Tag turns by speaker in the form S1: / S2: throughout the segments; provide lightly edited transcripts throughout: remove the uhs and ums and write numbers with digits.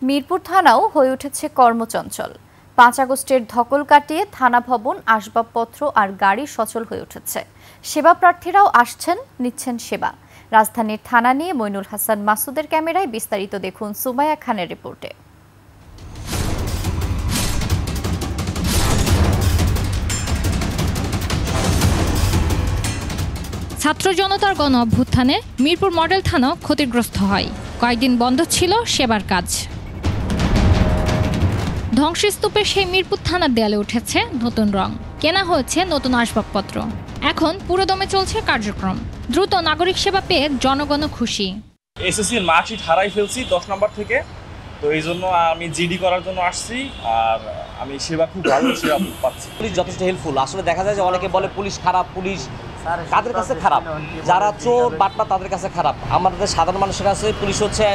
S1: মিরপুর থানাও হয়ে উঠেছে কর্মচঞ্চল। ৫ আগস্টের ধকল কাটিয়ে থানা ভবন, আসবাবপত্র আর গাড়ি সচল হয়ে উঠেছে। সেবা প্রার্থীরাও আসছেন, নিচ্ছেন সেবা। রাজধানীর থানা নিয়ে মইনুল হাসান মাসুদের ক্যামেরায় বিস্তারিত দেখুন সুমাইয়া খানের রিপোর্টে।
S2: ছাত্র জনতার গণ অভ্যুত্থানে মিরপুর মডেল থানা ক্ষতিগ্রস্ত হয়। কয়েকদিন বন্ধ ছিল সেবার কাজ। ধ্বংসস্তূপে সেই মিরপুর থানার দেয়ালে উঠেছে নতুন রং, কেনা হয়েছে নতুন আসবাবপত্র। এখন পুরোদমে চলছে কার্যক্রম। দ্রুত নাগরিক সেবা পেয়ে জনগণ খুশি।
S3: এসএসসির মার্কশিট হারাই ফেলছি 10 নম্বর থেকে, তো এই জন্য আমি জিডি করার জন্য আসছি। আর আমি সেবা খুব ভালো সেবা পাচ্ছি।
S4: পুলিশ যথেষ্ট হেল্পফুল। আসলে দেখা যায় যে অনেকে বলে পুলিশ খারাপ, পুলিশ কাদের কাছে খারাপ? যারা চোর বাটপার তাদের কাছে খারাপ। আমাদের সাধারণ মানুষের কাছে পুলিশ হচ্ছে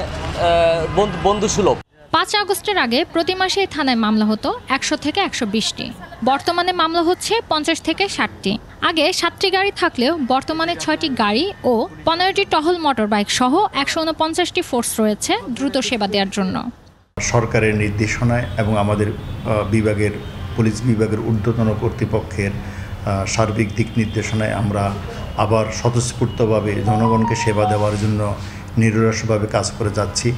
S4: বন্ধু সুলভ।
S2: ৫ আগস্টের আগে প্রতি মাসে থানায় মামলা হতো ১০০ থেকে ১২০টি। বর্তমানে মামলা হচ্ছে ৫০ থেকে ৬০টি। আগে ৭টি গাড়ি থাকলেও বর্তমানে ৬টি গাড়ি ও ১৫টি টহল মোটর বাইক সহ ১৪৯টি ফোর্স রয়েছে দ্রুত সেবা দেওয়ার জন্য।
S5: সরকারের নির্দেশনায় এবং আমাদের বিভাগের পুলিশ বিভাগের ঊর্ধ্বতন কর্তৃপক্ষের সার্বিক দিক নির্দেশনায় আমরা আবার স্বতঃস্ফূর্তভাবে জনগণকে সেবা দেওয়ার জন্য নিরলসভাবে কাজ করে যাচ্ছি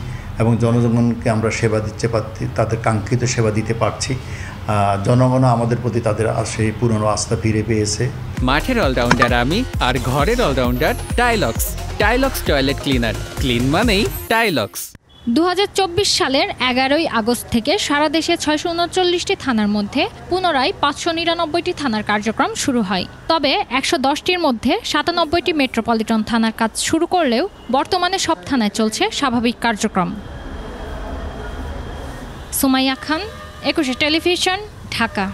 S5: এবং জনগণকে আমরা সেবা দিতে পারছি, তাদের কাঙ্ক্ষিত সেবা দিতে পারছি। জনগণও আমাদের প্রতি তাদের সেই পুরনো আস্থা ফিরে পেয়েছে।
S6: মাঠের অলরাউন্ডার আমি, আর ঘরের allrounder Tylox. Tylox toilet cleaner, clean মানেই টাইলক্স।
S2: ২০২৪ সালের ১১ই আগস্ট থেকে সারা দেশে ৬৩৯টি থানার মধ্যে পুনরায় ৫৯৯টি থানার কার্যক্রম শুরু হয়। তবে ১১০টির মধ্যে ৯৭টি মেট্রোপলিটন থানার কাজ শুরু করলেও বর্তমানে সব থানায় চলছে স্বাভাবিক কার্যক্রম। সুমাইয়া খান, ২১ টেলিভিশন, ঢাকা।